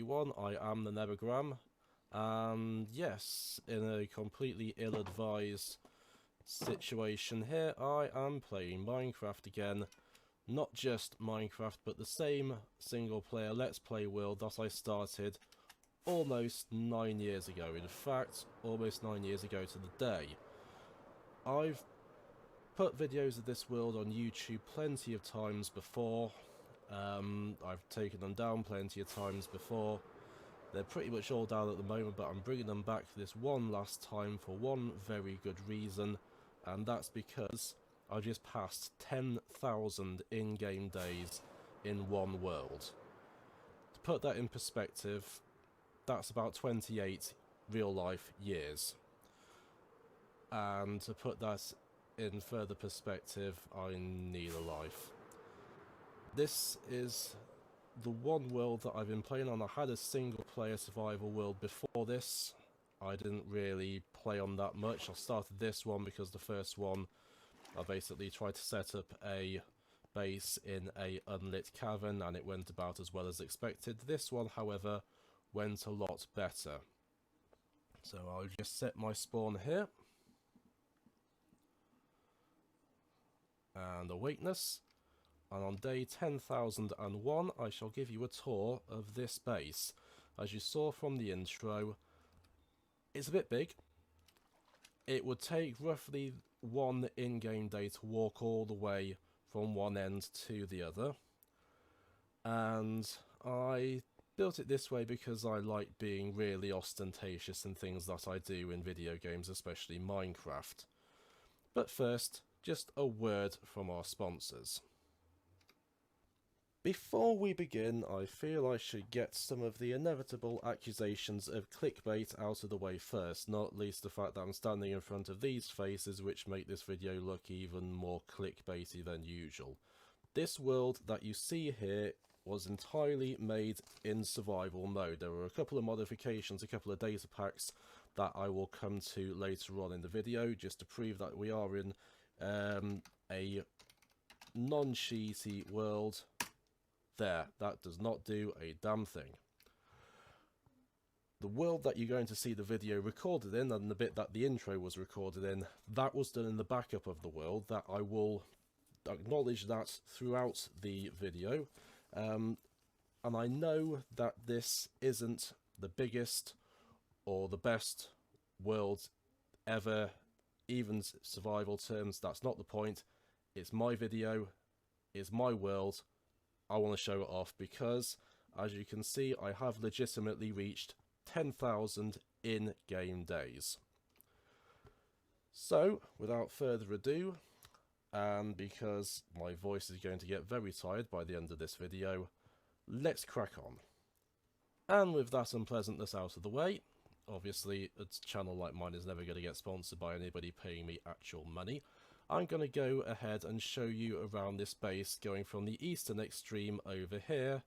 everyone, I am the Nevergram, and yes, in a completely ill-advised situation here, I am playing Minecraft again. Not just Minecraft, but the same single-player Let's Play world that I started almost 9 years ago. In fact, almost 9 years ago to the day. I've put videos of this world on YouTube plenty of times before. I've taken them down plenty of times before. They're pretty much all down at the moment, but I'm bringing them back this one last time for one very good reason, and that's because I just passed 10,000 in-game days in one world. To put that in perspective, that's about 28 real-life years. And to put that in further perspective, I need a life. This is the one world that I've been playing on. I had a single player survival world before this. I didn't really play on that much. I started this one because the first one I basically tried to set up a base in a unlit cavern and it went about as well as expected. This one, however, went a lot better. So I'll just set my spawn here. And awakeness. And on day 10,001 I shall give you a tour of this base. As you saw from the intro, it's a bit big. It would take roughly one in-game day to walk all the way from one end to the other. And I built it this way because I like being really ostentatious in things that I do in video games, especially Minecraft. But first, just a word from our sponsors. Before we begin, I feel I should get some of the inevitable accusations of clickbait out of the way first, not least the fact that I'm standing in front of these faces which make this video look even more clickbaity than usual. This world that you see here was entirely made in survival mode. There were a couple of modifications, a couple of data packs that I will come to later on in the video, just to prove that we are in a non-cheaty world. There, that does not do a damn thing. The world that you're going to see the video recorded in, and the bit that the intro was recorded in, that was done in the backup of the world. That I will acknowledge that throughout the video. And I know that this isn't the biggest or the best world ever, even survival terms. That's not the point. It's my video, it's my world. I want to show it off because, as you can see, I have legitimately reached 10,000 in-game days. So, without further ado, and because my voice is going to get very tired by the end of this video, let's crack on. And with that unpleasantness out of the way, obviously a channel like mine is never going to get sponsored by anybody paying me actual money. I'm going to go ahead and show you around this base, going from the eastern extreme over here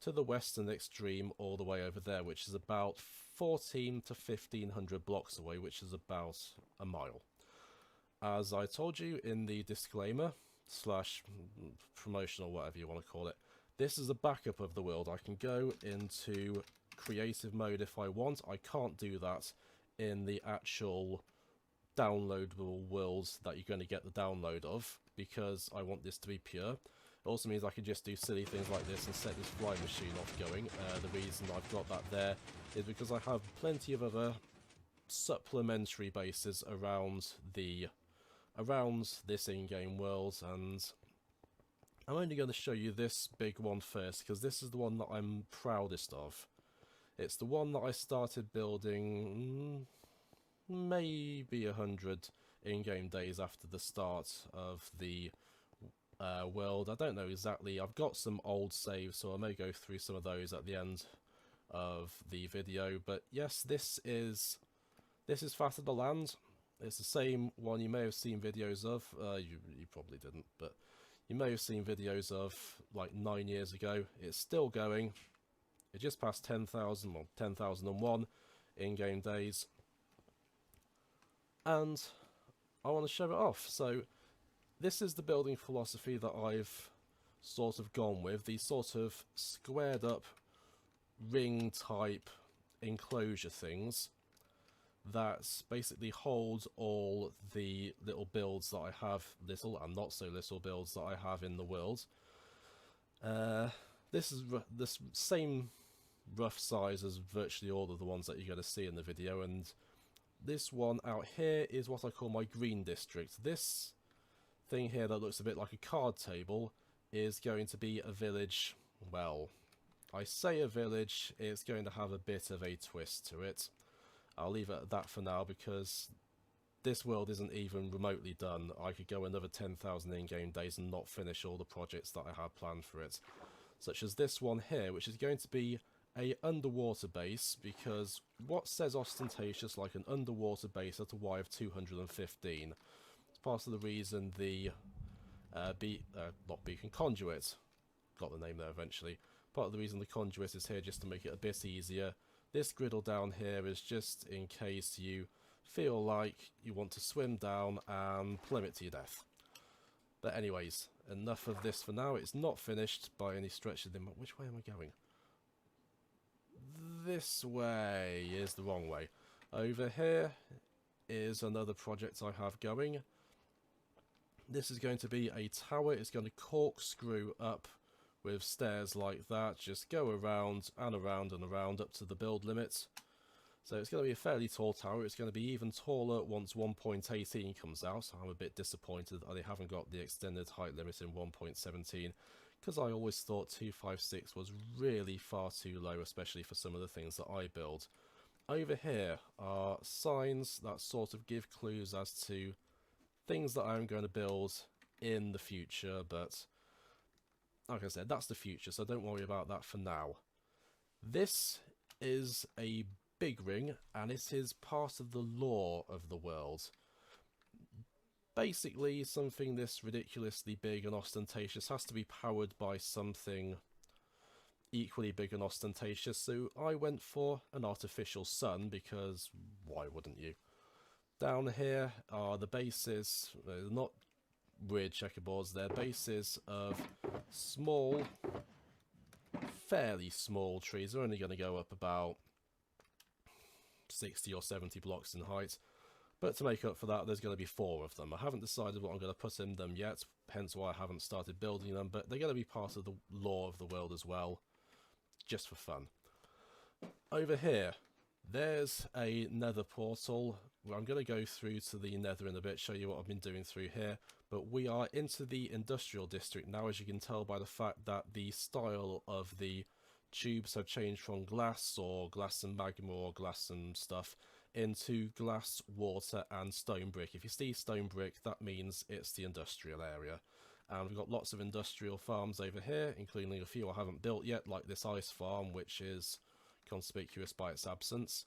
to the western extreme all the way over there, which is about 14 to 1500 blocks away, which is about a mile. As I told you in the disclaimer slash promotional, whatever you want to call it, this is a backup of the world. I can go into creative mode if I want. I can't do that in the actual downloadable worlds that you're going to get the download of, because I want this to be pure. It also means I can just do silly things like this and set this flying machine off going. The reason I've got that there is because I have plenty of other supplementary bases around this in-game world, and I'm only going to show you this big one first because this is the one that I'm proudest of. It's the one that I started building maybe 100 in-game days after the start of the world. I don't know exactly. I've got some old saves, so I may go through some of those at the end of the video. But yes, this is Fat of the Land. It's the same one you may have seen videos of. You probably didn't, but you may have seen videos of like 9 years ago. It's still going. It just passed 10,000, well, 10,001 in-game days. And I want to show it off. So this is the building philosophy that I've sort of gone with. These sort of squared up ring type enclosure things that basically hold all the little builds that I have, little and not so little builds that I have in the world. This is the same rough size as virtually all of the ones that you're going to see in the video, and this one out here is what I call my green district. This thing here that looks a bit like a card table is going to be a village. Well, I say a village, it's going to have a bit of a twist to it. I'll leave it at that for now because this world isn't even remotely done. I could go another 10,000 in-game days and not finish all the projects that I had planned for it. Such as this one here, which is going to be a underwater base, because what says ostentatious like an underwater base at a Y of 215? It's part of the reason the not beacon, conduit, got the name there eventually, part of the reason the conduit is here just to make it a bit easier. This griddle down here is just in case you feel like you want to swim down and plummet to your death. But anyways, enough of this for now. It's not finished by any stretch of the... Which way am I going? This way is the wrong way. Over here is another project I have going. This is going to be a tower. It's going to corkscrew up with stairs like that. Just go around and around and around up to the build limit. So it's going to be a fairly tall tower. It's going to be even taller once 1.18 comes out. So I'm a bit disappointed that they haven't got the extended height limit in 1.17. Because I always thought 256 was really far too low, especially for some of the things that I build. Over here are signs that sort of give clues as to things that I'm going to build in the future, but like I said, that's the future, so don't worry about that for now. This is a big ring, and it is part of the lore of the world. Basically, something this ridiculously big and ostentatious has to be powered by something equally big and ostentatious, so I went for an artificial sun, because why wouldn't you? Down here are the bases, not weird checkerboards, they're bases of small, fairly small trees. They're only going to go up about 60 or 70 blocks in height. But to make up for that, there's going to be 4 of them. I haven't decided what I'm going to put in them yet, hence why I haven't started building them, but they're going to be part of the lore of the world as well, just for fun. Over here, there's a Nether Portal. I'm going to go through to the Nether in a bit, show you what I've been doing through here, but we are into the industrial district now, as you can tell by the fact that the style of the tubes have changed from glass or glass and magma or glass and stuff into glass, water and stone brick. If you see stone brick, that means it's the industrial area. And we've got lots of industrial farms over here, including a few I haven't built yet, like this ice farm, which is conspicuous by its absence.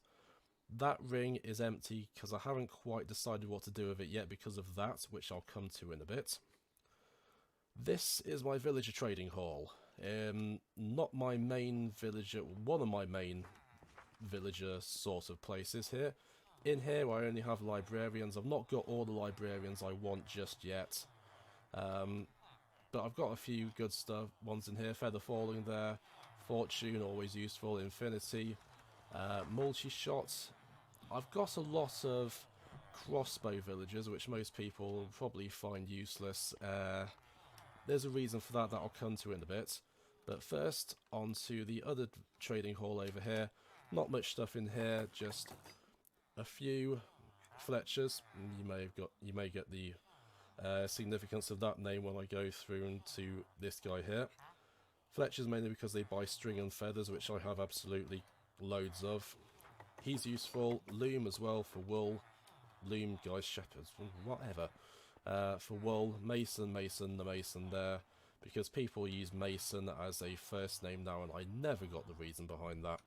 That ring is empty because I haven't quite decided what to do with it yet because of that, which I'll come to in a bit. This is my villager trading hall. Not my main villager, one of my main villager sort of places here. In here I only have librarians. I've not got all the librarians I want just yet, but I've got a few good stuff ones in here. Feather falling there, fortune always useful, infinity, multi-shot. I've got a lot of crossbow villagers, which most people probably find useless. There's a reason for that I'll come to in a bit, but first on to the other trading hall over here. Not much stuff in here, just a few Fletchers. You may get the significance of that name when I go through into this guy here. Fletchers mainly because they buy string and feathers, which I have absolutely loads of. He's useful. Loom as well for wool. Loom, guys, shepherds, whatever. For wool, Mason, the Mason there, because people use Mason as a first name now, and I never got the reason behind that.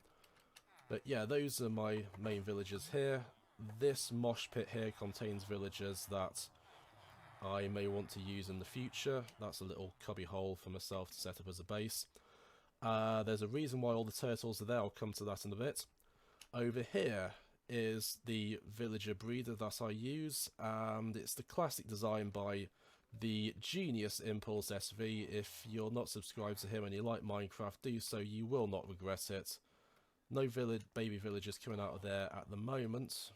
But yeah, those are my main villagers here. This mosh pit here contains villagers that I may want to use in the future. That's a little cubby hole for myself to set up as a base. There's a reason why all the turtles are there. I'll come to that in a bit. Over here is the villager breeder that I use, and it's the classic design by the genius Impulse SV. If you're not subscribed to him and you like Minecraft, do so, you will not regret it. No baby villagers coming out of there at the moment.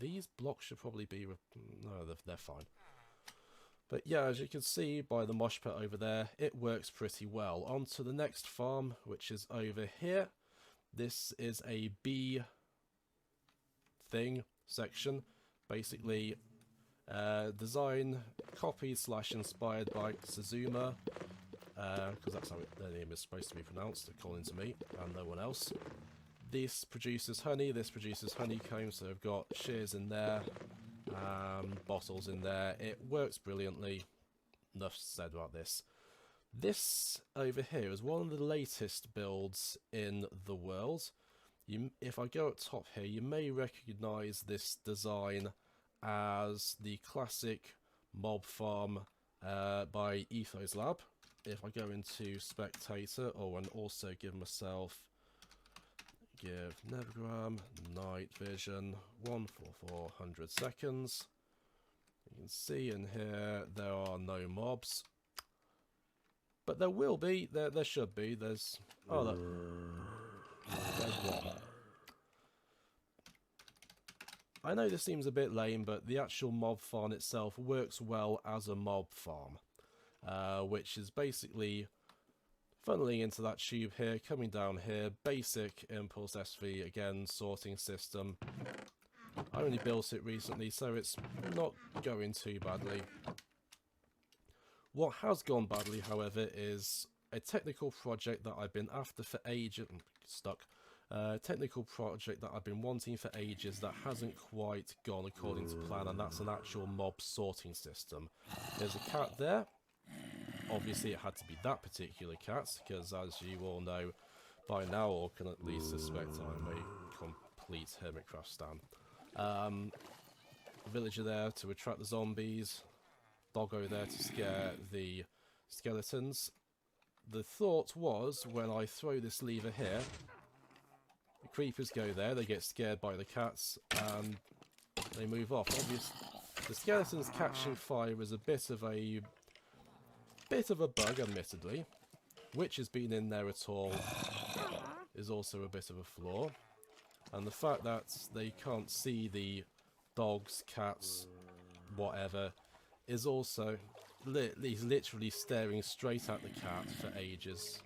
These blocks should probably be... no, they're fine. But yeah, as you can see by the mosh pit over there, it works pretty well. On to the next farm, which is over here. This is a bee thing section. Basically, design copied / inspired by Suzuma, because that's how their name is supposed to be pronounced, according to me, and no one else. This produces honey, this produces honeycomb, so I've got shears in there, bottles in there. It works brilliantly. Enough said about this. This over here is one of the latest builds in the world. If I go up top here, you may recognise this design as the classic mob farm by Ethos Lab. If I go into spectator, and also give Nevergram, night vision, 14400 seconds. You can see in here there are no mobs. But there will be, there should be, there's one. I know this seems a bit lame, but the actual mob farm itself works well as a mob farm. Which is basically funneling into that tube here, coming down here, basic impulse SV, again, sorting system. I only built it recently, so it's not going too badly. What has gone badly, however, is a technical project that I've been after for ages. Technical project that I've been wanting for ages that hasn't quite gone according to plan, and that's an actual mob sorting system. There's a cat there. Obviously it had to be that particular cat, because as you all know by now, or can at least suspect, I'm a complete Hermitcraft stan. Villager there to attract the zombies. Doggo there to scare the skeletons. The thought was, when I throw this lever here, the creepers go there, they get scared by the cats, and they move off. Obviously, the skeletons catching fire is a bit of a bug, admittedly. Witches being in there at all is also a bit of a flaw. And the fact that they can't see the dogs, cats, whatever, is also... he's literally staring straight at the cat for ages.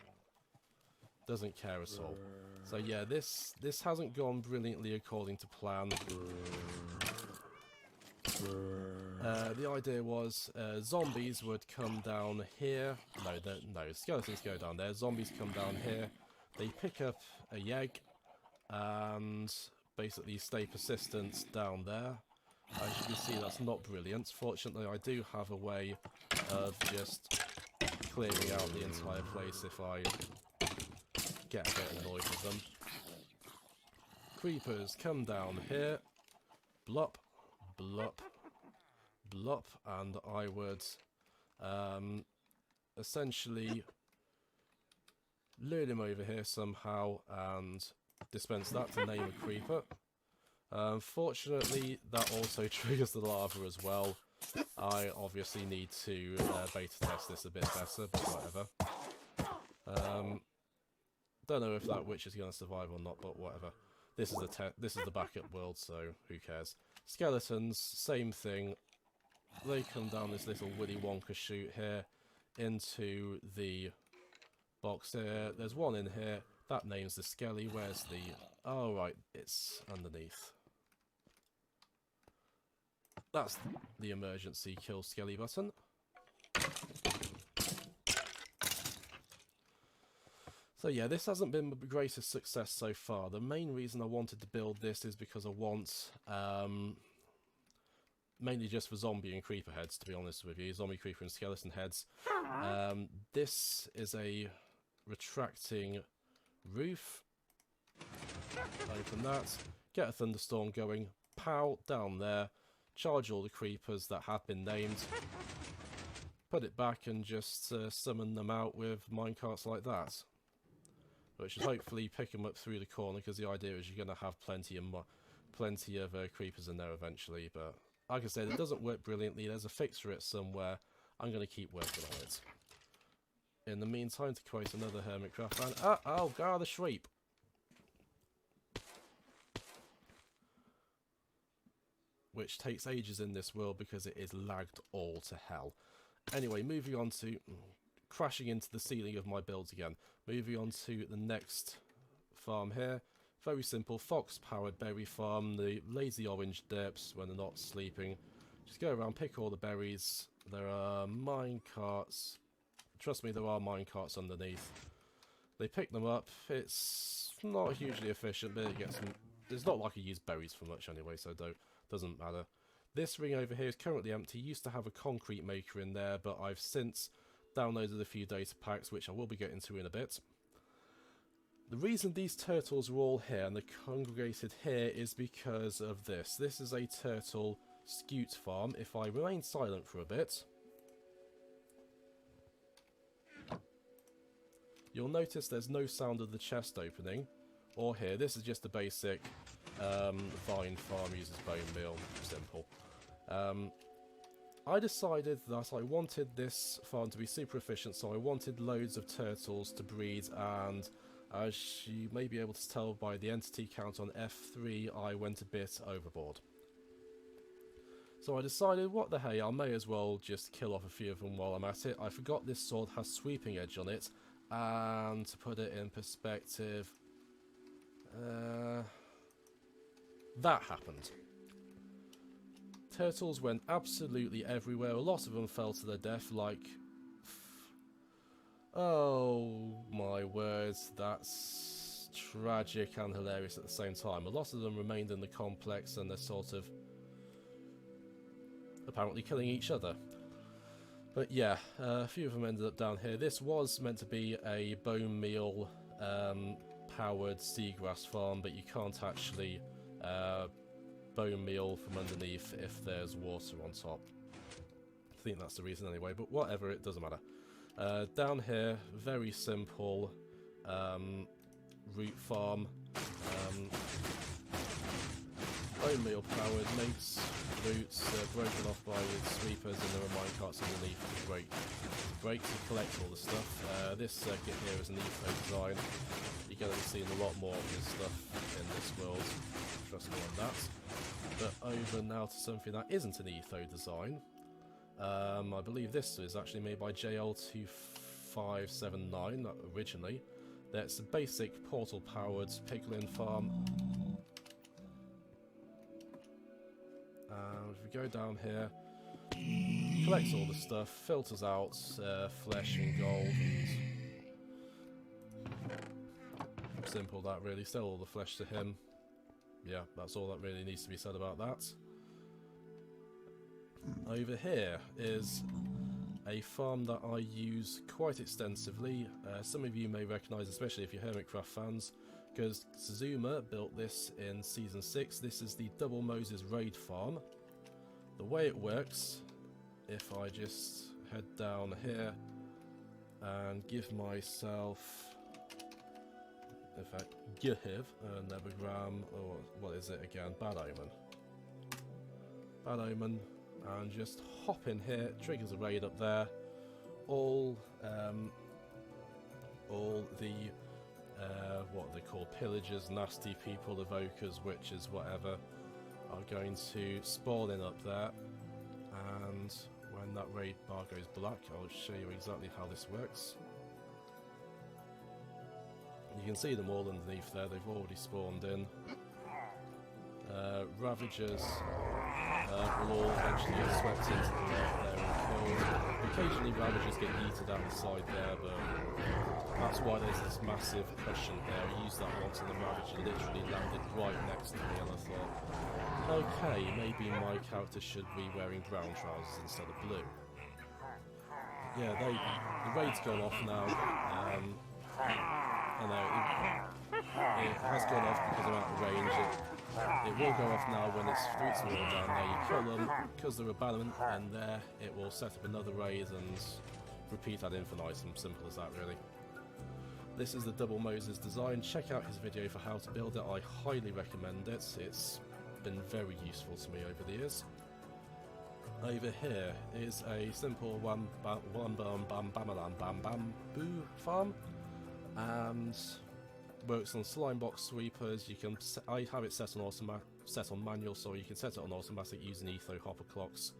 Doesn't care at all. So yeah, this hasn't gone brilliantly according to plan. The idea was zombies would come down here. No, skeletons go down there. Zombies come down here. They pick up a yegg and basically stay persistent down there. As you can see, that's not brilliant. Fortunately, I do have a way of just clearing out the entire place if I get a bit annoyed with them. Creepers come down here. Blop, blop, blop, and I would essentially lure him over here somehow and dispense that to name a creeper. Unfortunately, that also triggers the lava as well. I obviously need to beta test this a bit better, but whatever. Don't know if that witch is going to survive or not, but whatever. This is the backup world, so who cares? Skeletons, same thing. They come down this little Willy Wonka chute here into the box here. There's one in here. That name's the Skelly. Where's the... oh, right. It's underneath. That's the emergency kill Skelly button. So yeah, this hasn't been the greatest success so far. The main reason I wanted to build this is because I want... mainly just for zombie and creeper heads, to be honest with you. Zombie, creeper and skeleton heads. This is a retracting roof. Open that. Get a thunderstorm going. Pow, down there. Charge all the creepers that have been named. Put it back and just summon them out with minecarts like that. Which should hopefully pick them up through the corner, because the idea is you're going to have plenty of creepers in there eventually. But like I said, it doesn't work brilliantly. There's a fix for it somewhere. I'm going to keep working on it. In the meantime, to quote another Hermitcraft fan, oh god, the sheep. which takes ages in this world because it is lagged all to hell. Anyway, moving on to... crashing into the ceiling of my builds again. Moving on to the next farm here. Very simple, fox-powered berry farm. The lazy orange derps, when they're not sleeping, just go around, pick all the berries. There are mine carts. Trust me, there are mine carts underneath. They pick them up. It's not hugely efficient, but it gets them. It's not like I use berries for much anyway, so doesn't matter. This ring over here is currently empty. Used to have a concrete maker in there, but I've since downloaded a few data packs, which I will be getting to in a bit. The reason these turtles are all here and they're congregated here is because of this. This is a turtle Scute farm. If I remain silent for a bit, you'll notice there's no sound of the chest opening or here. This is just a basic vine farm, uses bone meal, simple. I decided that I wanted this farm to be super efficient, so I wanted loads of turtles to breed, and as you may be able to tell by the entity count on F3, I went a bit overboard. So I decided, what the hey, I may as well just kill off a few of them while I'm at it. I forgot this sword has sweeping edge on it, and to put it in perspective, that happened. Turtles went absolutely everywhere. A lot of them fell to their death, like... oh my words, that's tragic and hilarious at the same time. A lot of them remained in the complex and they're sort of apparently killing each other. But yeah, a few of them ended up down here. This was meant to be a bone meal powered seagrass farm, but you can't actually bone meal from underneath if there's water on top. I think that's the reason anyway, but whatever, it doesn't matter. Down here, very simple root farm. Bone meal powered, mates, roots, broken off by sweepers, and there are minecarts underneath. Great to collect all the stuff. This circuit here is an eco design. You're going to be seeing a lot more of this stuff in this world, trust me on that. But over now to something that isn't an etho design. I believe this is actually made by JL2579 originally. That's a basic portal powered piglin farm. And if we go down here, collects all the stuff, filters out flesh and gold, and simple that really. Sell all the flesh to him. Yeah, that's all that really needs to be said about that. Over here is a farm that I use quite extensively. Some of you may recognise, especially if you're Hermitcraft fans, because Suzuma built this in Season 6. This is the Double Moses Raid farm. The way it works, if I just head down here and give myself, in fact, give a Nevergram, or what is it again, Bad Omen. Bad Omen, and just hop in here, triggers a raid up there. All the what they call pillagers, nasty people, evokers, witches, whatever, are going to spawn in up there, and when that raid bar goes black, I'll show you exactly how this works. You can see them all underneath there, they've already spawned in. Ravagers will all eventually get swept into the left there and killed. Occasionally Ravagers get yeeted out the side there, but that's why there's this massive cushion there. I used that once and the Ravager literally landed right next to me, and I thought, okay, maybe my character should be wearing brown trousers instead of blue. Yeah, the raid's gone off now. I know, it has gone off because I'm out of range. It will go off now when it's through to the wall down there. You kill them, because they're abandoned, and there it will set up another raid and repeat ad infinitum. Simple as that, really. This is the Double Moses design. Check out his video for how to build it. I highly recommend it. It's been very useful to me over the years. Over here is a simple one bam bam bam bam bam bam bamboo farm, and works on slime box sweepers. You can I have it set on manual, so you can set it on automatic using etho hopper clocks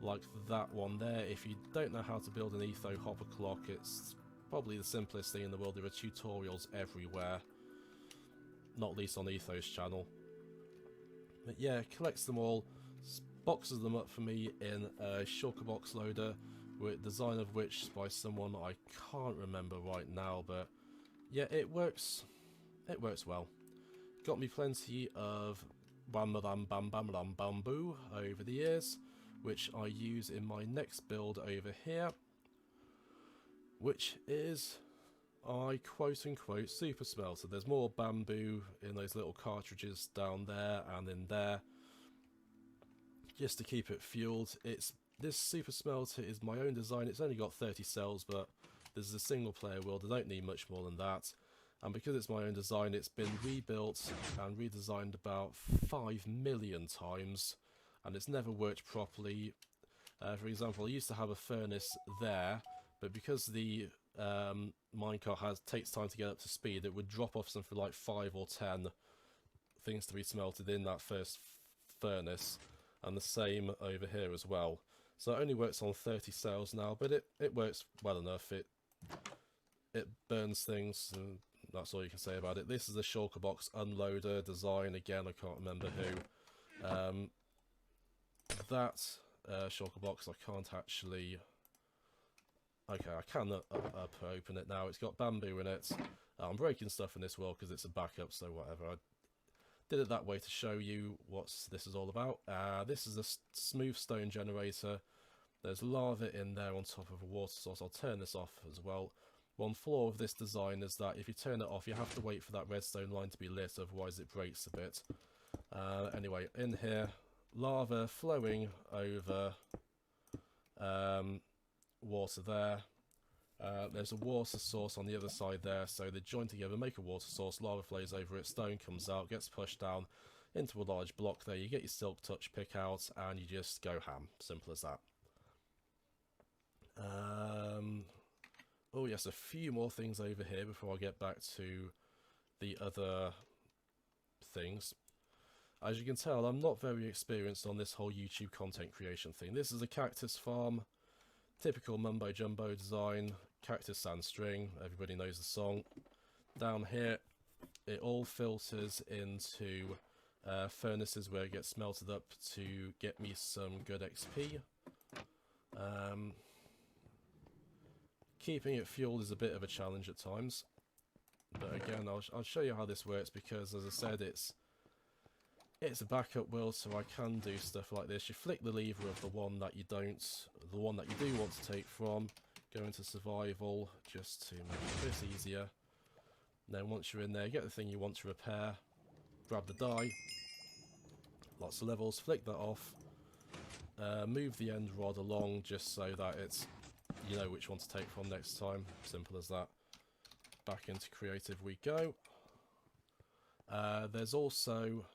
like that one there. If you don't know how to build an etho hopper clock, it's probably the simplest thing in the world. There are tutorials everywhere, not least on Etho's channel. But yeah, collects them all, boxes them up for me in a Shulker Box Loader, with design of which by someone I can't remember right now, but yeah, it works well. Got me plenty of bamboo over the years, which I use in my next build over here, which is, I quote unquote, super smelter. There's more bamboo in those little cartridges down there and in there, just to keep it fueled. This super smelter is my own design. It's only got 30 cells, but this is a single player world. I don't need much more than that. And because it's my own design, it's been rebuilt and redesigned about 5 million times, and it's never worked properly. For example, I used to have a furnace there, but because the minecart takes time to get up to speed, it would drop off something like 5 or 10 things to be smelted in that first furnace, and the same over here as well. So it only works on 30 cells now, but it works well enough. It burns things, and that's all you can say about it. This is a Shulker Box Unloader design. Again, I can't remember who. That Shulker Box, I can't actually... Okay, I can open it now. It's got bamboo in it. I'm breaking stuff in this world because it's a backup, so whatever. I did it that way to show you what this is all about. This is a smooth stone generator. There's lava in there on top of a water source. I'll turn this off as well. One flaw of this design is that if you turn it off, you have to wait for that redstone line to be lit, otherwise it breaks a bit. Anyway, in here, lava flowing over water there. There's a water source on the other side there, so they join together, make a water source, lava flows over it, stone comes out, gets pushed down into a large block there. You get your silk touch pick out, and you just go ham. Simple as that. Oh yes, a few more things over here before I get back to the other things. As you can tell, I'm not very experienced on this whole YouTube content creation thing. This is a Cactus Farm, typical mumbo jumbo design, cactus sand string, everybody knows the song. Down here, it all filters into furnaces where it gets smelted up to get me some good XP. Keeping it fueled is a bit of a challenge at times, but again, I'll show you how this works, because as I said, it's a backup world, so I can do stuff like this. You flick the lever of the one that you do want to take from, go into survival just to make it a bit easier. And then once you're in there, get the thing you want to repair, grab the die, lots of levels, flick that off, move the end rod along just so that you know which one to take from next time. Simple as that. Back into creative we go. There's also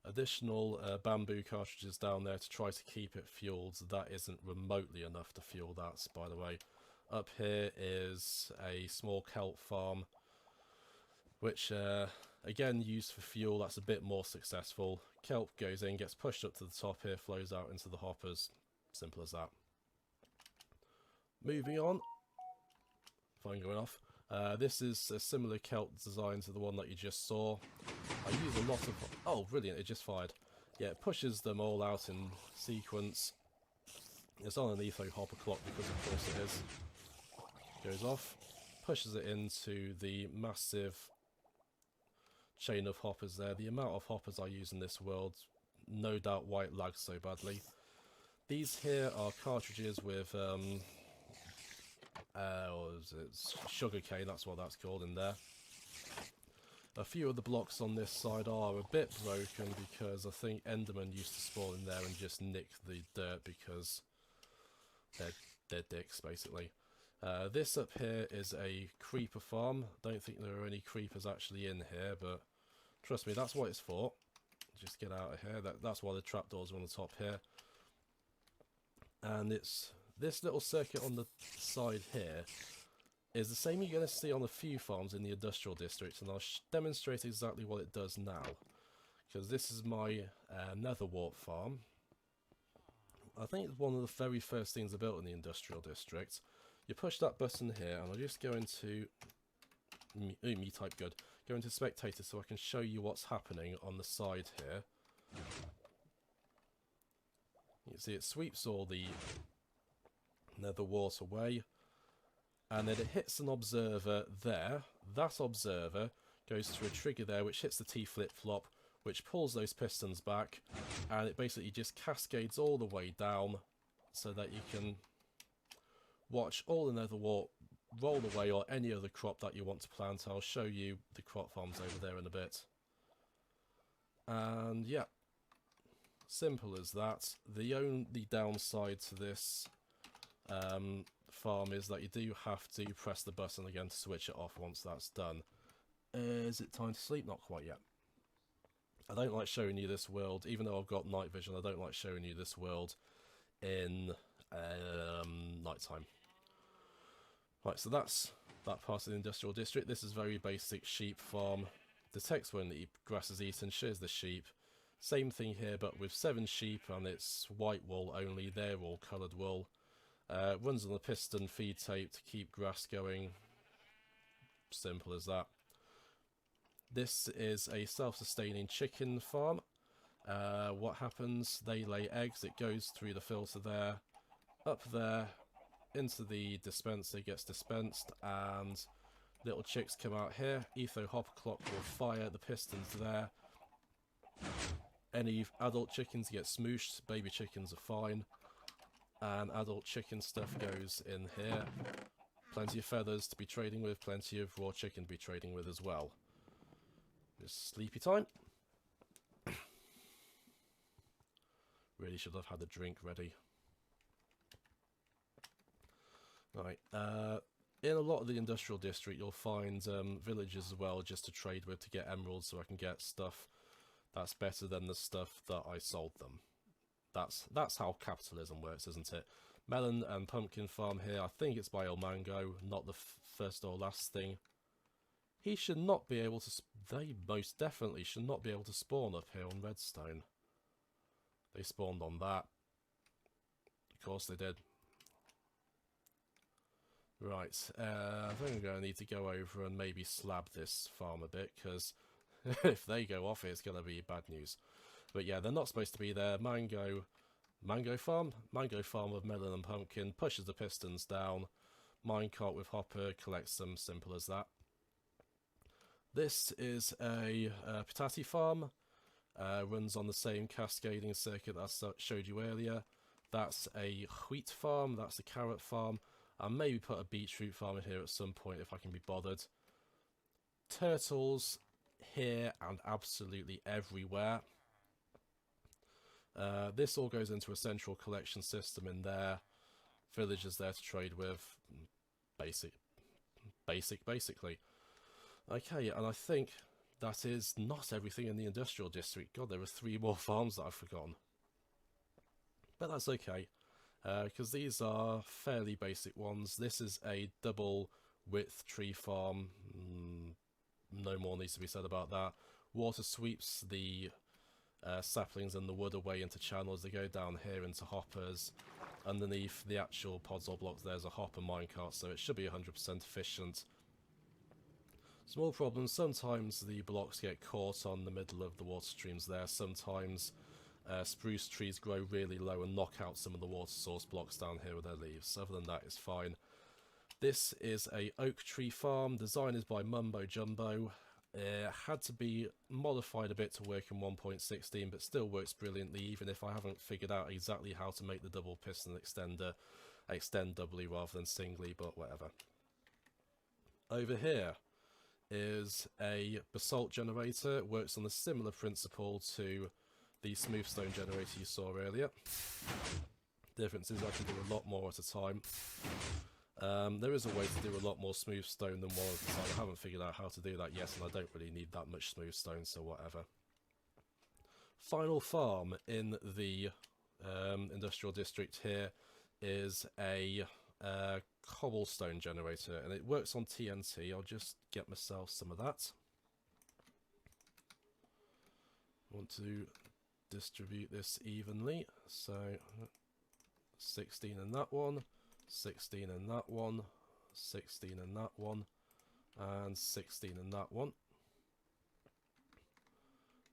additional bamboo cartridges down there to try to keep it fueled. That isn't remotely enough to fuel that, by the way. Up here is a small kelp farm, which again used for fuel. That's a bit more successful. Kelp goes in, gets pushed up to the top here, flows out into the hoppers. Simple as that. Moving on. Phone going off. This is a similar kelp design to the one that you just saw. I use a lot of... Oh, brilliant, it just fired. Yeah, it pushes them all out in sequence. It's on an etho hopper clock because of course it is. Goes off, pushes it into the massive chain of hoppers there. The amount of hoppers I use in this world, no doubt why it lags so badly. These here are cartridges with sugar cane, that's what that's called in there. A few of the blocks on this side are a bit broken because I think Enderman used to spawn in there and just nick the dirt because they're dicks, basically. This up here is a creeper farm. Don't think there are any creepers actually in here, but trust me, that's what it's for. Just get out of here. That's why the trapdoors are on the top here. And it's this little circuit on the side here is the same you're going to see on a few farms in the industrial district, and I'll demonstrate exactly what it does now. Because this is my nether wart farm. I think it's one of the very first things I built in the industrial district. You push that button here, and I'll just go into me type good. Go into spectator so I can show you what's happening on the side here. You can see it sweeps all the nether wart away, and then it hits an observer there. That observer goes through a trigger there which hits the T flip-flop, which pulls those pistons back, and it basically just cascades all the way down so that you can watch all the nether wart roll away, or any other crop that you want to plant. I'll show you the crop farms over there in a bit. And yeah, simple as that. The only downside to this farm is that you do have to press the button again to switch it off once that's done. Is it time to sleep? Not quite yet. I don't like showing you this world, even though I've got night vision, I don't like showing you this world in nighttime. Right, so that's that part of the industrial district. This is very basic sheep farm. Detects when the grass is eaten, shears the sheep. Same thing here, but with 7 sheep, and it's white wool only. They're all coloured wool. Runs on the piston feed tape to keep grass going. Simple as that. This is a self-sustaining chicken farm. What happens? They lay eggs. It goes through the filter there, up there, into the dispenser, gets dispensed, and little chicks come out here. Etho hopper clock will fire the pistons there. Any adult chickens get smooshed, baby chickens are fine, and adult chicken stuff goes in here. Plenty of feathers to be trading with, plenty of raw chicken to be trading with as well. Just sleepy time. Really should have had a drink ready. Right, in a lot of the industrial district you'll find villages as well just to trade with to get emeralds, so I can get stuff that's better than the stuff that I sold them. That's how capitalism works, isn't it? Melon and pumpkin farm here, I think it's by El Mango, not the first or last thing. He should not be able to, they most definitely should not be able to spawn up here on redstone. They spawned on that. Of course they did. Right, I think I'm going to need to go over and maybe slab this farm a bit, because if they go off it's going to be bad news. But yeah, they're not supposed to be there. Mango farm of melon and pumpkin, pushes the pistons down. Minecart with hopper, collects them, simple as that. This is a patati farm, runs on the same cascading circuit that I showed you earlier. That's a wheat farm, that's a carrot farm. I'll maybe put a beetroot farm in here at some point if I can be bothered. Turtles here and absolutely everywhere. This all goes into a central collection system in there. Villagers there to trade with. Basically. Okay, and I think that is not everything in the industrial district. God, there are 3 more farms that I've forgotten. But that's okay. Because these are fairly basic ones. This is a double width tree farm. No more needs to be said about that. Water sweeps the saplings and the wood away into channels. They go down here into hoppers. Underneath the actual pods or blocks there's a hopper minecart, so it should be 100% efficient. Small problems, sometimes the blocks get caught on the middle of the water streams there. Sometimes spruce trees grow really low and knock out some of the water source blocks down here with their leaves. Other than that, it's fine. This is a oak tree farm. Design is by Mumbo Jumbo. It had to be modified a bit to work in 1.16, but still works brilliantly, even if I haven't figured out exactly how to make the double piston extender extend doubly rather than singly, but whatever. Over here is a basalt generator. It works on a similar principle to the smoothstone generator you saw earlier. Difference is I can do a lot more at a time. There is a way to do a lot more smoothstone than one at a time. I haven't figured out how to do that yet, and I don't really need that much smoothstone, so whatever. Final farm in the industrial district here is a Cobblestone Generator, and it works on TNT. I'll just get myself some of that. I want to distribute this evenly, so 16 in that one, 16 in that one, 16 in that one, and 16 in that one.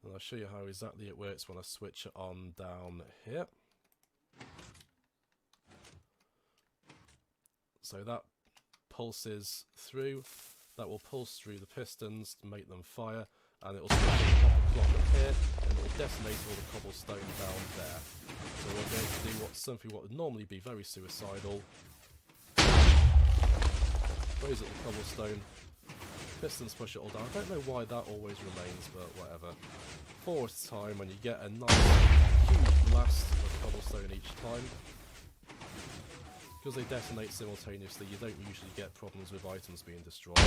And I'll show you how exactly it works when I switch it on down here. So that pulses through, that will pulse through the pistons to make them fire, and it will switch on the copper clock up here, and it will detonate all the cobblestone down there. So we're going to do something what would normally be very suicidal. Throws at the cobblestone, pistons push it all down. I don't know why that always remains, but whatever. 4 at a time, when you get a nice huge blast of cobblestone each time. Because they detonate simultaneously, you don't usually get problems with items being destroyed. The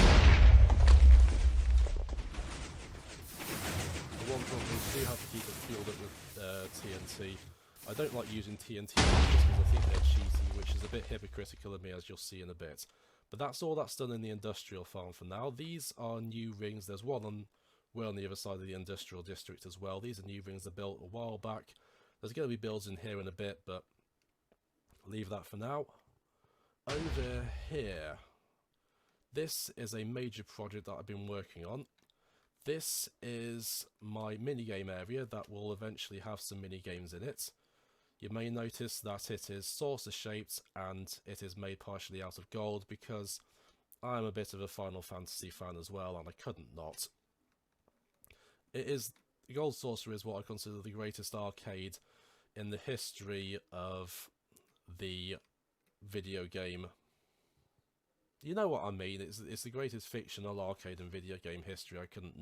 one problem is you do have to keep it fueled up with TNT. I don't like using TNT just because I think they're cheaty, which is a bit hypocritical of me, as you'll see in a bit. But that's all that's done in the industrial farm for now. These are new rings. There's one on the other side of the industrial district as well. These are new rings that built a while back. There's going to be builds in here in a bit, but leave that for now. Over here, this is a major project that I've been working on. This is my minigame area that will eventually have some minigames in it. You may notice that it is saucer shaped and it is made partially out of gold because I'm a bit of a Final Fantasy fan as well, and I couldn't not. The Gold Saucer is what I consider the greatest arcade in the history of the video game. You know what I mean? It's the greatest fictional arcade in video game history. I couldn't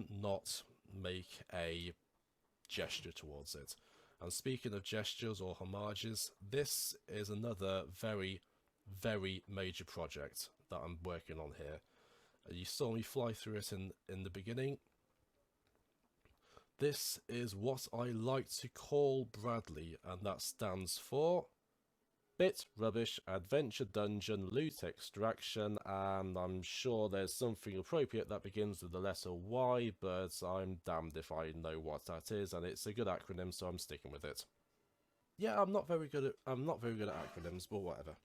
not make a gesture towards it. And speaking of gestures or homages, this is another very, very major project that I'm working on here. You saw me fly through it in the beginning. This is what I like to call Bradley, and that stands for Bit Rubbish Adventure Dungeon Loot Extraction, and I'm sure there's something appropriate that begins with the letter Y, but I'm damned if I know what that is, and it's a good acronym, so I'm sticking with it. Yeah, I'm not very good at acronyms, but whatever.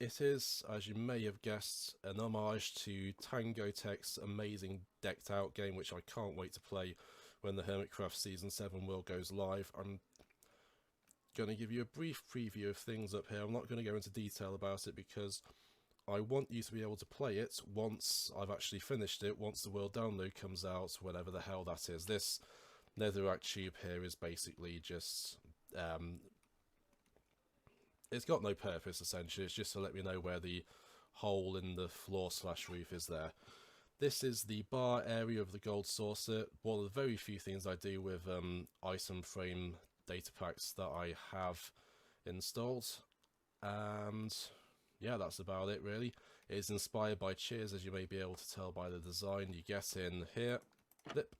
It is, as you may have guessed, an homage to Tango Tech's amazing decked out game, which I can't wait to play when the Hermitcraft Season 7 world goes live. I'm going to give you a brief preview of things up here. I'm not going to go into detail about it because I want you to be able to play it once I've actually finished it, once the world download comes out, whenever the hell that is. This netherrack tube here is basically just it's got no purpose essentially. It's just to let me know where the hole in the floor / roof is there. This is the bar area of the gold saucer. One of the very few things I do with item frame data packs that I have installed, and yeah, that's about it really. It is inspired by Cheers, as you may be able to tell by the design. You get in here, flip,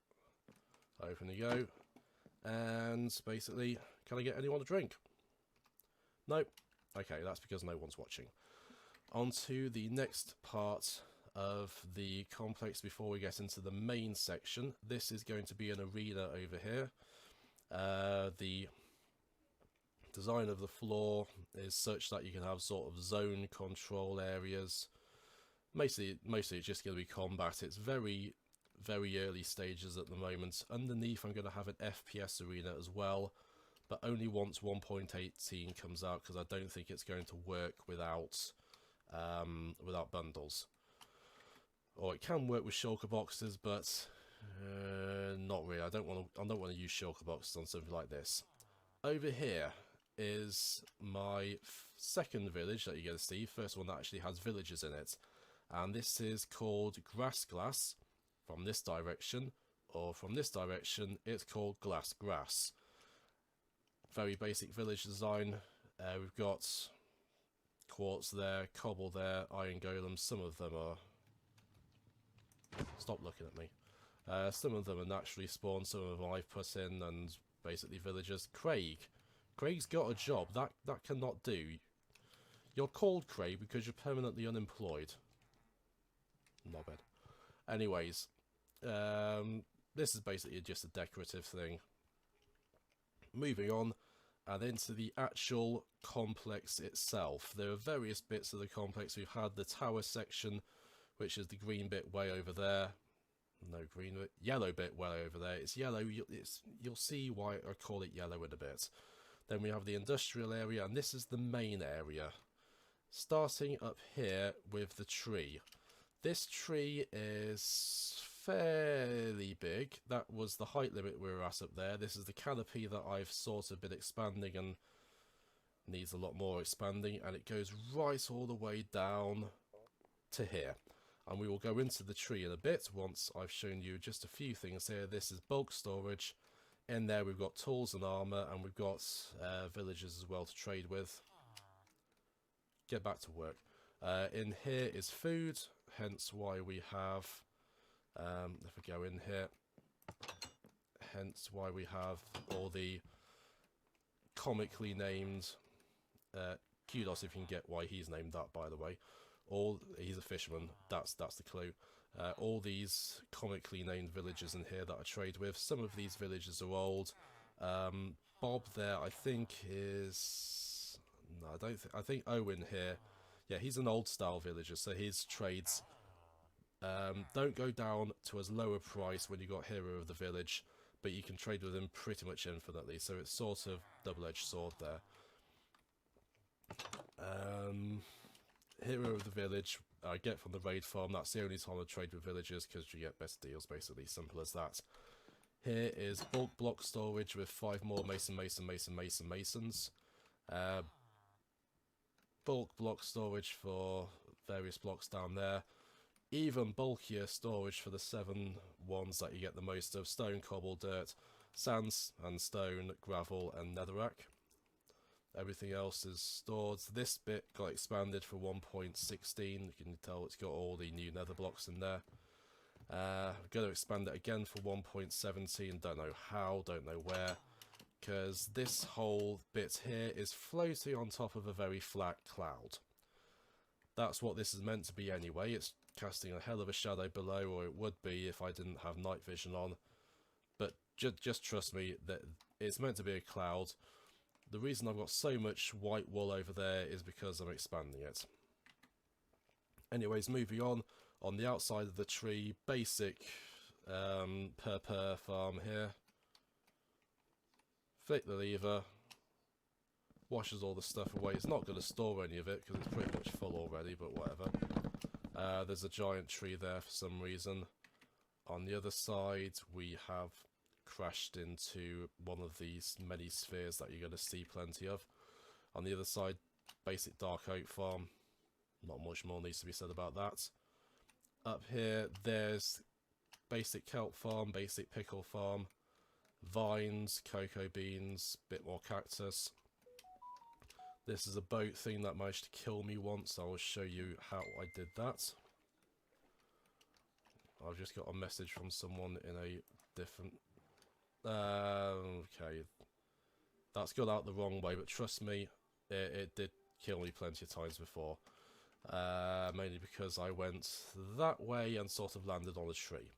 open you go, and basically, can I get anyone a drink? Nope. Okay, that's because no one's watching. On to the next part of the complex before we get into the main section. This is going to be an arena over here. The design of the floor is such that you can have sort of zone control areas. Mostly it's just going to be combat. It's very, very early stages at the moment. Underneath I'm going to have an FPS arena as well, but only once 1.18 comes out, because I don't think it's going to work without bundles. Or it can work with shulker boxes, but not really. I don't want to use shulker boxes on something like this. Over here is my second village that you get to see. First one that actually has villagers in it, and this is called Grass Glass from this direction, or from this direction it's called Glass Grass. Very basic village design. We've got quartz there, cobble there, iron golems. Some of them are... Stop looking at me. Some of them are naturally spawned, some of them I've put in, and basically villagers. Craig's got a job. That cannot do. You're called Cray because you're permanently unemployed. Knobhead. Anyways, this is basically just a decorative thing. Moving on, and into the actual complex itself. There are various bits of the complex. We've had the tower section, which is the green bit way over there. No green bit, yellow bit way over there. It's yellow. You'll see why I call it yellow in a bit. Then we have the industrial area, and this is the main area. Starting up here with the tree. This tree is fairly big. That was the height limit we were at up there. This is the canopy that I've sort of been expanding and needs a lot more expanding, and it goes right all the way down to here. And we will go into the tree in a bit once I've shown you just a few things here. This is bulk storage. In there we've got tools and armour, and we've got villagers as well to trade with. Get back to work. In here is food, hence why we have, if we go in here, hence why we have all the comically named, kudos if you can get why he's named that, by the way. He's a fisherman, that's the clue. All these comically named villagers in here that I trade with. Some of these villagers are old. Bob there, I think is... No, I don't think... I think Owen here. Yeah, he's an old style villager, so his trades don't go down to as low a price when you got Hero of the Village, but you can trade with him pretty much infinitely, so it's sort of double-edged sword there. Hero of the Village I get from the raid farm. That's the only time I trade with villagers, because you get best deals, basically. Simple as that. Here is bulk block storage with 5 more masons. Bulk block storage for various blocks down there. Even bulkier storage for the 7 ones that you get the most of. Stone, cobble, dirt, sands and stone, gravel and netherrack. Everything else is stored. This bit got expanded for 1.16. You can tell it's got all the new nether blocks in there. I'm going to expand it again for 1.17. Don't know how, don't know where. Because this whole bit here is floating on top of a very flat cloud. That's what this is meant to be anyway. It's casting a hell of a shadow below, or it would be if I didn't have night vision on. But just trust me that it's meant to be a cloud. The reason I've got so much white wool over there is because I'm expanding it. Anyways, moving on the outside of the tree, basic purpur farm here. Flick the lever, washes all the stuff away. It's not going to store any of it because it's pretty much full already, but whatever. There's a giant tree there for some reason. On the other side, we have crashed into one of these many spheres that you're going to see plenty of. On the other side, basic dark oak farm. Not much more needs to be said about that. Up here, there's basic kelp farm, basic pickle farm, vines, cocoa beans, bit more cactus. This is a boat thing that managed to kill me once. I will show you how I did that. I've just got a message from someone in a different... okay. That's got out the wrong way, but trust me, it did kill me plenty of times before. Mainly because I went that way and sort of landed on a tree.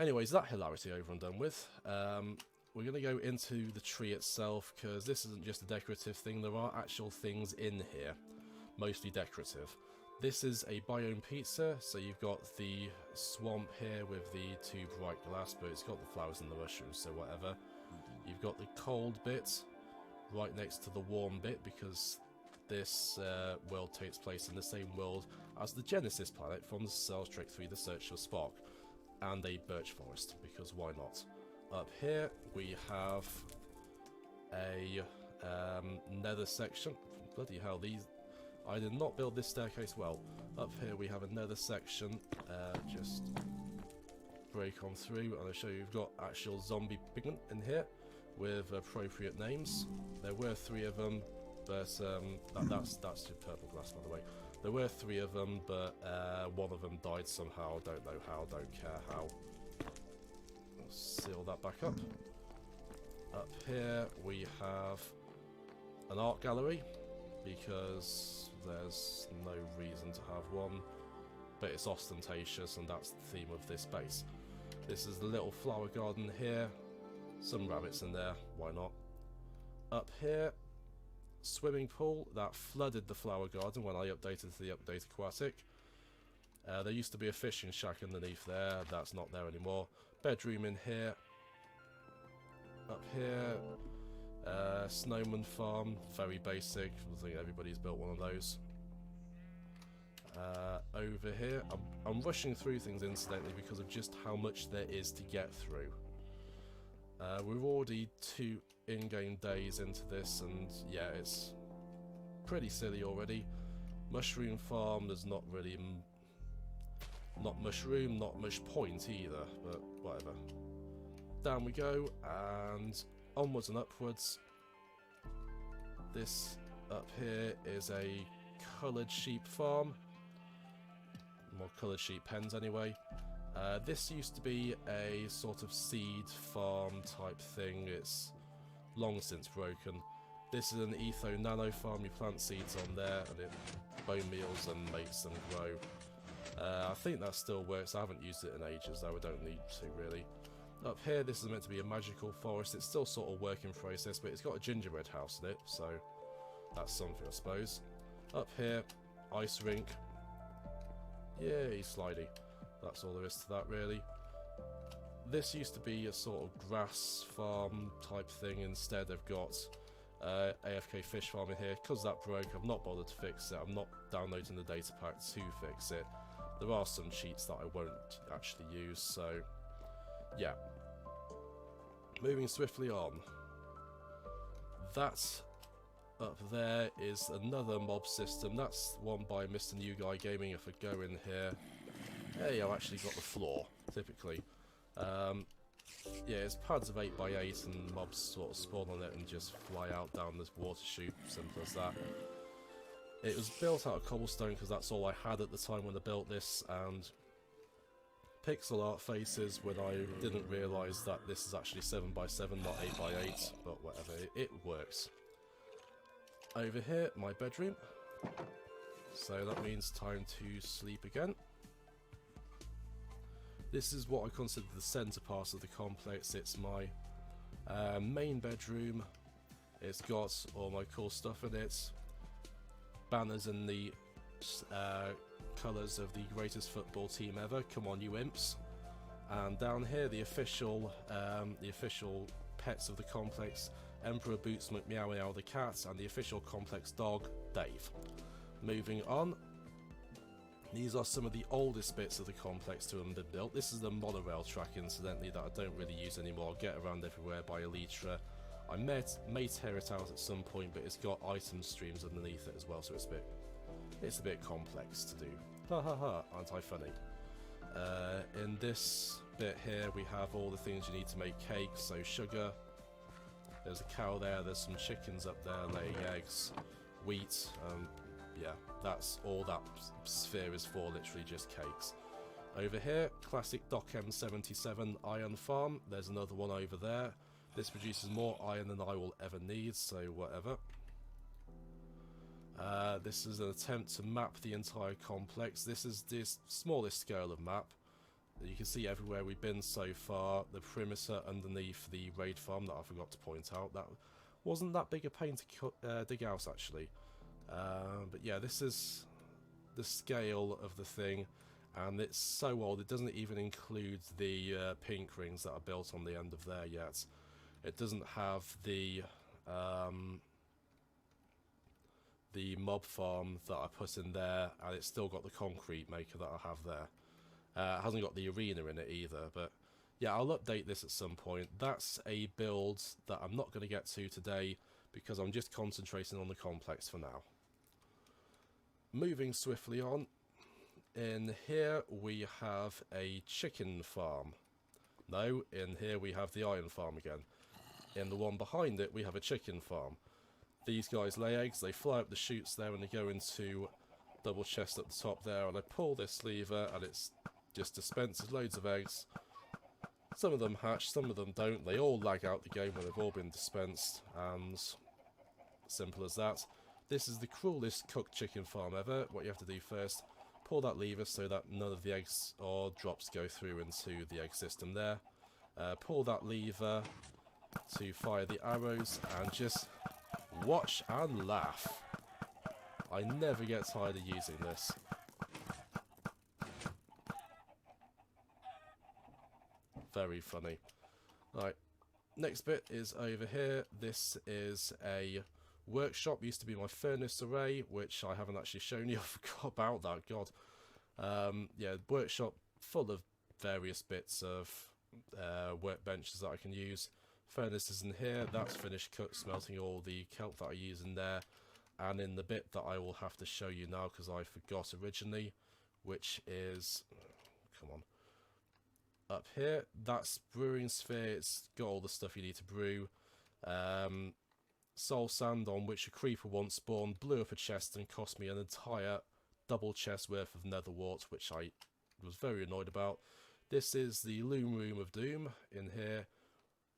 Anyways, that hilarity over and done with. We're going to go into the tree itself, because this isn't just a decorative thing. There are actual things in here, mostly decorative. This is a biome pizza, so you've got the swamp here with the 2 bright glass, but it's got the flowers and the mushrooms, so whatever. You've got the cold bit right next to the warm bit, because this world takes place in the same world as the Genesis planet from the Star Trek 3 The Search for Spock, and a birch forest, because why not? Up here we have a nether section. Bloody hell, these... I did not build this staircase well. Up here we have a nether section. Just break on through, and I'll show you we've got actual zombie pigment in here with appropriate names. There were 3 of them, but that's just purple glass, by the way. There were 3 of them, but one of them died somehow. Don't know how, don't care how. I'll seal that back up. Up here we have an art gallery. because there's no reason to have one, but it's ostentatious and that's the theme of this base. This is the little flower garden here, some rabbits in there, why not? Up here, swimming pool that flooded the flower garden when I updated to the update aquatic. There used to be a fishing shack underneath there, that's not there anymore. Bedroom in here. Up here, snowman farm, very basic, I think everybody's built one of those. Over here, I'm rushing through things incidentally because of just how much there is to get through. We're already 2 in-game days into this, and yeah, it's pretty silly already. Mushroom farm, there's not really not mushroom, not much point either, but whatever. Down we go, and onwards and upwards. This up here is a coloured sheep farm. More coloured sheep pens anyway. This used to be a sort of seed farm type thing. It's long since broken. This is an etho nano farm. You plant seeds on there and it bone meals and makes them grow. I think that still works. I haven't used it in ages though. I don't need to really. Up here, this is meant to be a magical forest. It's still sort of work in process, but it's got a gingerbread house in it, so that's something, I suppose. Up here, ice rink. Yay, slidey. That's all there is to that, really. This used to be a sort of grass farm type thing. Instead, I've got AFK fish farm in here. Because that broke, I've not bothered to fix it. I'm not downloading the data pack to fix it. There are some cheats that I won't actually use, so yeah. Moving swiftly on. That up there is another mob system. That's one by Mr. New Guy Gaming. If I go in here, hey, I've actually got the floor, typically. Yeah, it's pads of 8x8 and mobs sort of spawn on it and just fly out down this water chute, simple as that. It was built out of cobblestone because that's all I had at the time when I built this, and pixel art faces when I didn't realise that this is actually 7x7, not 8x8, but whatever, it works. Over here, my bedroom. So that means time to sleep again. This is what I consider the centre part of the complex. It's my main bedroom. It's got all my cool stuff in it. Banners in the colours of the greatest football team ever. Come on, you imps! And down here, the official pets of the complex: Emperor Boots McMeow Meow the cat, and the official complex dog, Dave. Moving on. These are some of the oldest bits of the complex to have been built. This is the monorail track, incidentally, that I don't really use anymore. Get around everywhere by Elytra. I may tear it out at some point, but it's got item streams underneath it as well, so it's a bit complex to do. Ha ha ha, aren't I funny? In this bit here, we have all the things you need to make cakes, so sugar. There's a cow there, there's some chickens up there laying eggs, wheat, yeah, that's all that sphere is for, literally just cakes. Over here, classic Doc M77 iron farm. There's another one over there. This produces more iron than I will ever need, so whatever. This is an attempt to map the entire complex. This is the smallest scale of map. You can see everywhere we've been so far. The perimeter underneath the raid farm that I forgot to point out. That wasn't that big a pain to dig out, actually. But yeah, this is the scale of the thing, and it's so old it doesn't even include the pink rings that are built on the end of there yet. It doesn't have the mob farm that I put in there, and it's still got the concrete maker that I have there. It hasn't got the arena in it either, but yeah, I'll update this at some point. That's a build that I'm not going to get to today because I'm just concentrating on the complex for now. Moving swiftly on, in here we have a chicken farm. No, in here we have the iron farm again. In the one behind it we have a chicken farm. These guys lay eggs, they fly up the chutes there and they go into double chest at the top there, and I pull this lever and it's just dispenses loads of eggs. Some of them hatch, some of them don't. They all lag out the game when they've all been dispensed, and simple as that. This is the cruelest cooked chicken farm ever. What you have to do first, pull that lever so that none of the eggs or drops go through into the egg system there. Pull that lever to fire the arrows and just watch and laugh. I never get tired of using this. Very funny. Right, next bit is over here. This is a workshop. Used to be my furnace array, which I haven't actually shown you. I forgot about that, god. Yeah, workshop full of various bits of workbenches that I can use. Furnace is in here. That's finished smelting all the kelp that I use in there. And in the bit that I will have to show you now because I forgot originally, which is, come on, up here. That's brewing sphere. It's got all the stuff you need to brew. Soul sand, on which a creeper once spawned, blew up a chest and cost me an entire double chest worth of nether wart, which I was very annoyed about. This is the Loom room of doom in here.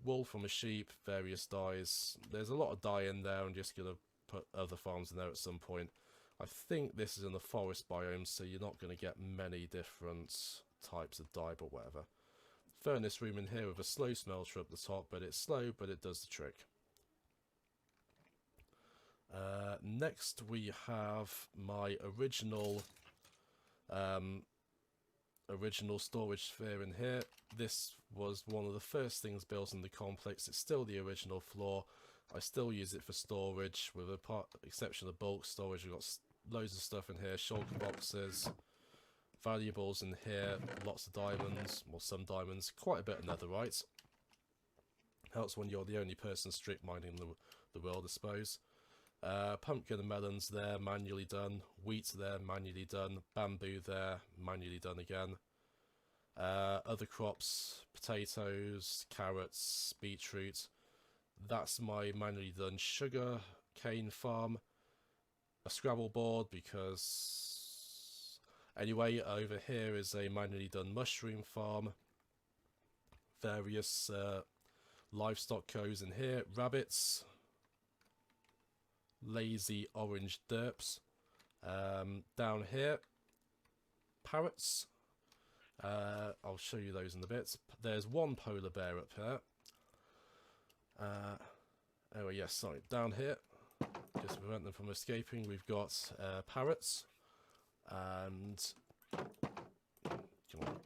Wool from a sheep, various dyes. There's a lot of dye in there. I'm just going to put other farms in there at some point. I think this is in the forest biome, so you're not going to get many different types of dye, but whatever. Furnace room in here with a slow smelter up the top, but it's slow, but it does the trick. Next we have my original storage sphere in here. This was one of the first things built in the complex. It's still the original floor. I still use it for storage, with a exception of bulk storage. We've got loads of stuff in here, shulker boxes, valuables in here, lots of diamonds, well, some diamonds, quite a bit of netherite. Helps when you're the only person strip mining the world, I suppose. Pumpkin and melons there, manually done. Wheat there, manually done. Bamboo there, manually done again. Other crops, potatoes, carrots, beetroot. That's my manually done sugar cane farm. A Scrabble board because... Anyway, over here is a manually done mushroom farm. Various livestock goes in here. Rabbits. Lazy orange derps. Down here, parrots. I'll show you those in a bit. There's one polar bear up here. Oh yes, sorry. Down here, just to prevent them from escaping, we've got parrots, and come on.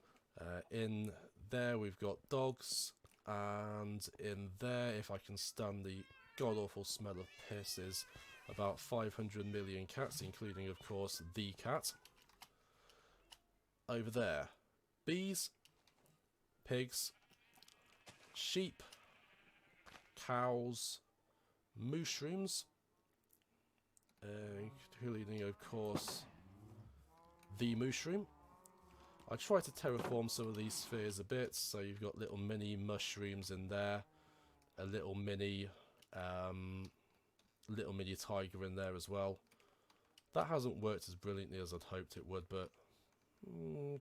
In there we've got dogs, and in there, if I can stand the god-awful smell of piss, is about 500 million cats, including, of course, the cat. Over there, bees, pigs, sheep, cows, mushrooms, including, of course, the mushroom. I try to terraform some of these spheres a bit, so you've got little mini mushrooms in there, a little mini tiger in there as well. That hasn't worked as brilliantly as I'd hoped it would, but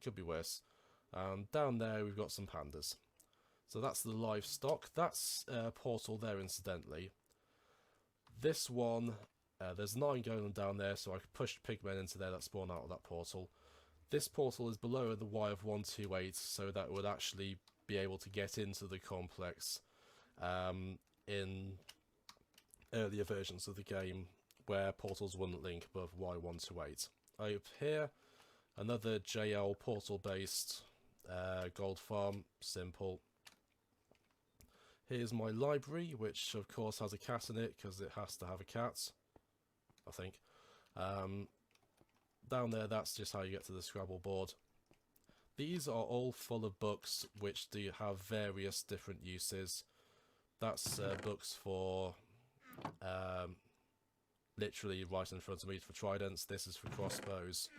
could be worse. Down there we've got some pandas. So that's the livestock. That's portal there, incidentally. This one, there's 9 going down there, so I could push pigmen into there that spawn out of that portal. This portal is below the Y of 128, so that would actually be able to get into the complex in earlier versions of the game where portals wouldn't link above Y128. Over here, another JL portal based gold farm, simple. Here's my library, which of course has a cat in it because it has to have a cat, I think. Down there, that's just how you get to the Scrabble board. These are all full of books which do have various different uses. That's books for literally right in front of me for tridents. This is for crossbows.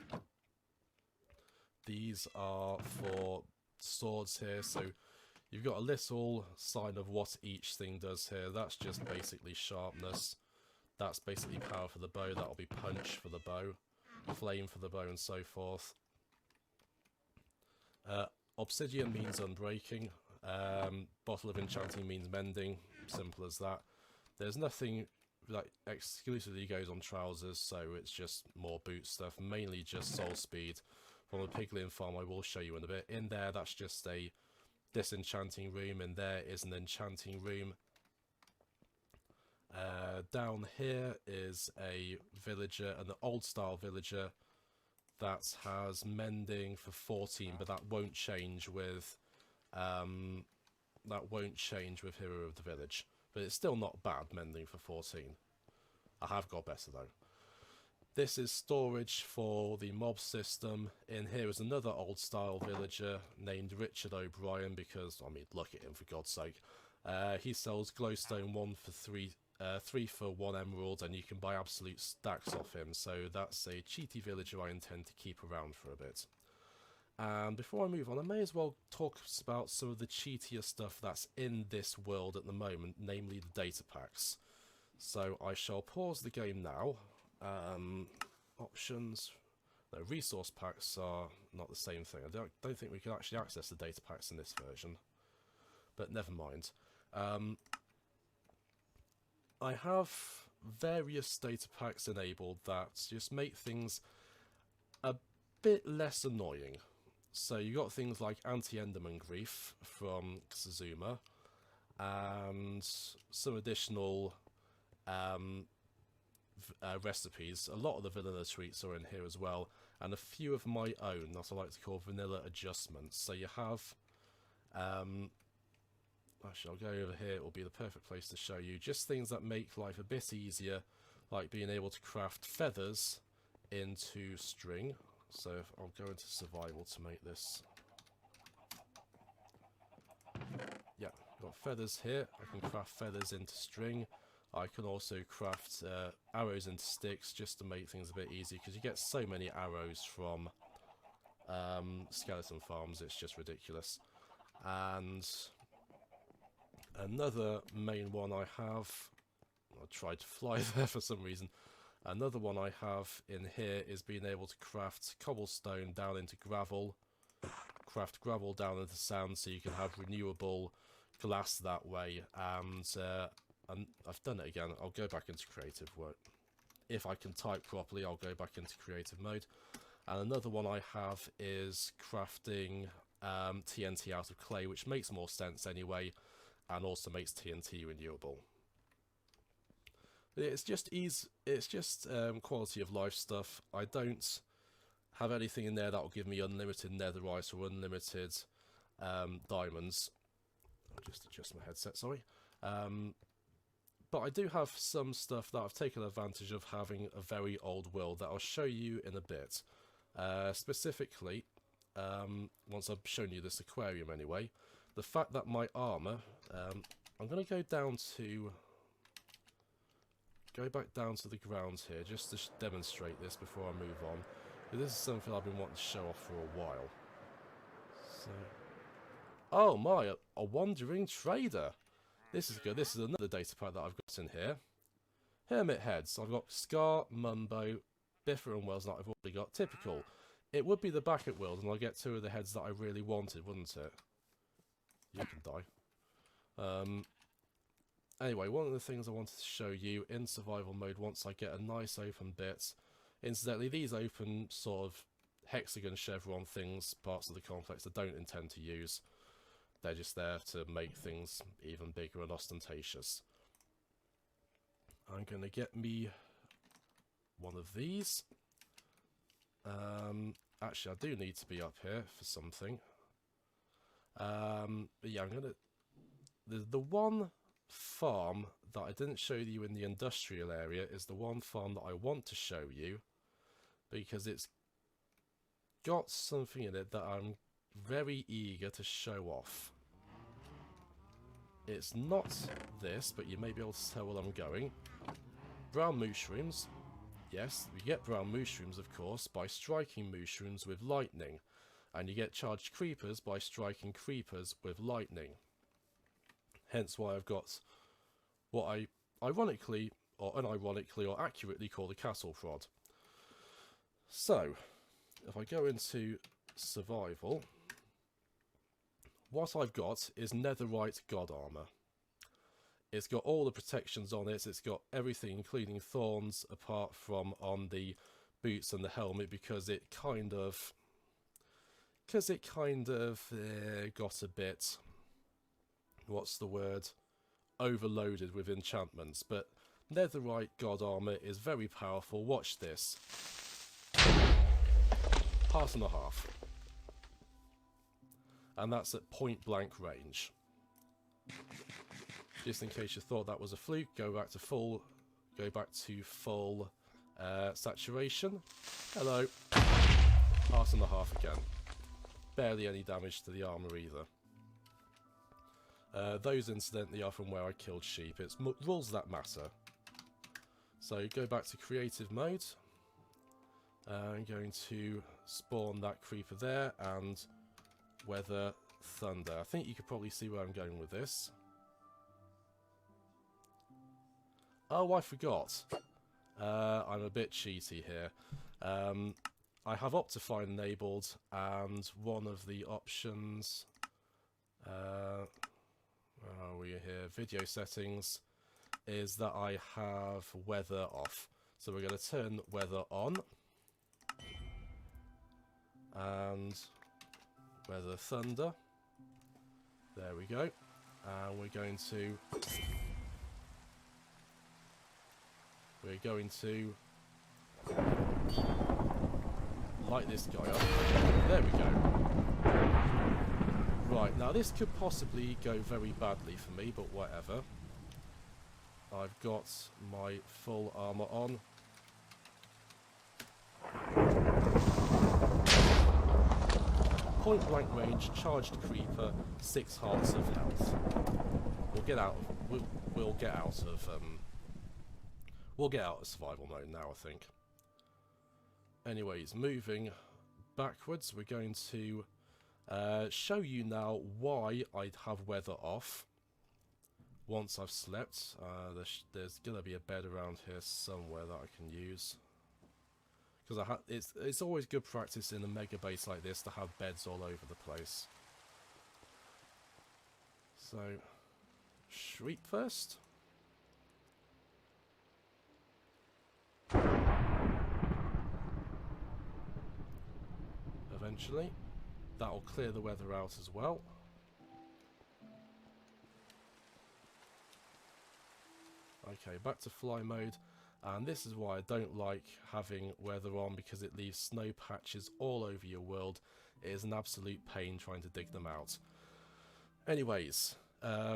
These are for swords here, so you've got a little sign of what each thing does here. That's just basically sharpness. That's basically power for the bow. That'll be punch for the bow, flame for the bow, and so forth. Obsidian means unbreaking. Bottle of enchanting means mending. Simple as that. There's nothing that exclusively goes on trousers, so it's just more boot stuff, mainly just soul speed from the piglin farm. I will show you in a bit. In there, that's just a disenchanting room, and there is an enchanting room. Down here is a villager, an old style villager that has mending for 14, but that won't change with Hero of the Village. But it's still not bad, mending for 14. I have got better though. This is storage for the mob system. In here is another old style villager named Richard O'Brien, because, I mean, look at him for God's sake. He sells glowstone 3 for 1 emerald, and you can buy absolute stacks off him. So that's a cheaty villager I intend to keep around for a bit. And before I move on, I may as well talk about some of the cheatier stuff that's in this world at the moment, namely the data packs. So I shall pause the game now. Options. No, resource packs are not the same thing. I don't think we can actually access the data packs in this version. But never mind. I have various data packs enabled that just make things a bit less annoying. So you got things like Anti-Enderman Grief from Xazuma, and some additional recipes. A lot of the vanilla treats are in here as well, and a few of my own that I like to call vanilla adjustments. So you have, actually I'll go over here, it will be the perfect place to show you, just things that make life a bit easier, like being able to craft feathers into string. So if I'll go into survival to make this. Yeah, got feathers here. I can craft feathers into string. I can also craft arrows into sticks just to make things a bit easier, because you get so many arrows from skeleton farms, it's just ridiculous. And another main one I have, I tried to fly there for some reason. Another one I have in here is being able to craft cobblestone down into gravel, craft gravel down into sand, so you can have renewable glass that way. And I've done it again. I'll go back into creative work. If I can type properly, I'll go back into creative mode. And another one I have is crafting TNT out of clay, which makes more sense anyway, and also makes TNT renewable. It's just quality of life stuff. I don't have anything in there that will give me unlimited netherite or unlimited diamonds. I'll just adjust my headset, sorry. But I do have some stuff that I've taken advantage of having a very old world that I'll show you in a bit. Specifically, once I've shown you this aquarium anyway, the fact that my armour, I'm going to go back down to the ground here just to demonstrate this before I move on. This is something I've been wanting to show off for a while. So, oh my, a wandering trader. This is good. This is another data pack that I've got in here. Hermit heads. I've got Scar, Mumbo, Biffer and Wells that I've already got. Typical. It would be the Bucket World, and I'll get 2 of the heads that I really wanted, wouldn't it? You can die. Anyway, one of the things I wanted to show you in survival mode once I get a nice open bit. Incidentally, these open sort of hexagon chevron things, parts of the complex, I don't intend to use. They're just there to make things even bigger and ostentatious. I'm going to get me one of these. Actually, I do need to be up here for something. But yeah, I'm going to... The one farm that I didn't show you in the industrial area is the one farm that I want to show you, because it's got something in it that I'm very eager to show off. It's not this, but you may be able to tell where I'm going. Brown mushrooms. Yes, you get brown mushrooms, of course, by striking mushrooms with lightning. And you get charged creepers by striking creepers with lightning. Hence why I've got what I ironically, or unironically, or accurately call the castle prod. So, if I go into survival, what I've got is netherite god armor. It's got all the protections on it. It's got everything, including thorns, apart from on the boots and the helmet, because it kind of got a bit, what's the word, overloaded with enchantments. But netherite god armor is very powerful. Watch this. Heart and a half. And that's at point blank range. Just in case you thought that was a fluke, go back to full saturation. Hello. Heart and a half again. Barely any damage to the armour either. Those incidentally are from where I killed sheep. It's rules that matter. So go back to creative mode. I'm going to spawn that creeper there and weather thunder. I think you could probably see where I'm going with this. Oh, I forgot. I'm a bit cheaty here. I have Optifine enabled, and one of the options, where are we here, video settings, is that I have weather off. So we're going to turn weather on, and weather thunder, there we go, and we're going to light this guy up. There we go. Right, now this could possibly go very badly for me, but whatever. I've got my full armour on. Point blank range, charged creeper, 6 hearts of health. We'll get out of survival mode now, I think. Anyways, moving backwards, we're going to show you now why I'd have weather off once I've slept. There's going to be a bed around here somewhere that I can use. Because it's always good practice in a mega base like this to have beds all over the place. So, sleep first. Eventually. That'll clear the weather out as well. Okay, back to fly mode. And this is why I don't like having weather on, because it leaves snow patches all over your world. It is an absolute pain trying to dig them out. Anyways,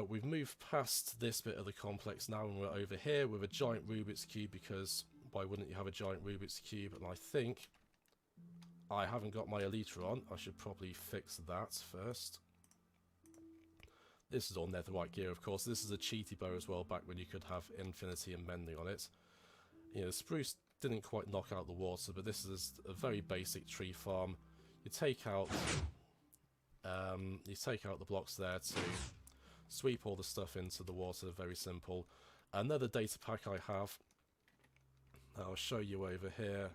we've moved past this bit of the complex now, and we're over here with a giant Rubik's Cube, because why wouldn't you have a giant Rubik's Cube? And I think I haven't got my Elytra on. I should probably fix that first. This is all netherite gear, of course. This is a cheaty bow as well, back when you could have infinity and mending on it. You know, spruce didn't quite knock out the water, but this is a very basic tree farm. You take out the blocks there to sweep all the stuff into the water. Very simple. Another data pack I have, I'll show you over here.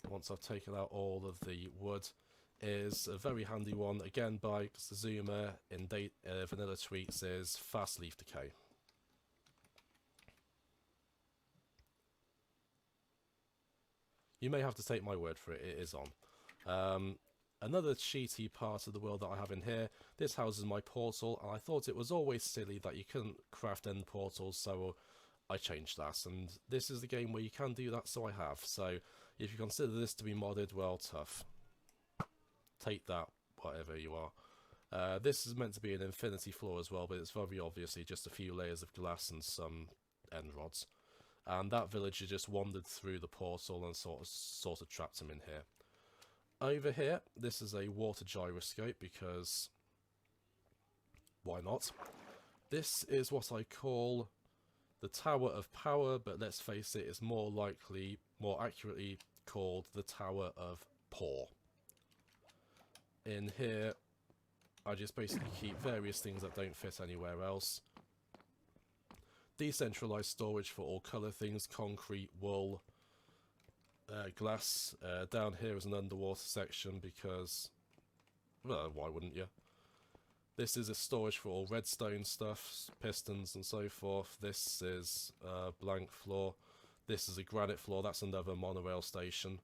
Once I've taken out all of the wood, is a very handy one, again by Zuma in vanilla tweets, is fast leaf decay. You may have to take my word for it, it is on. Another cheaty part of the world that I have in here, this houses my portal, and I thought it was always silly that you couldn't craft end portals, so I changed that, and this is the game where you can do that, so I have. So if you consider this to be modded, well, tough. Take that, whatever you are. This is meant to be an infinity floor as well, but it's very obviously just a few layers of glass and some end rods. And that villager just wandered through the portal and sort of trapped him in here. Over here, this is a water gyroscope, because why not? This is what I call the Tower of Power, but let's face it, it's more accurately called the Tower of Poor. In here, I just basically keep various things that don't fit anywhere else. Decentralized storage for all colour things, concrete, wool, glass. Down here is an underwater section because, well, why wouldn't you? This is a storage for all redstone stuff, pistons and so forth. This is a blank floor. This is a granite floor. That's another monorail station.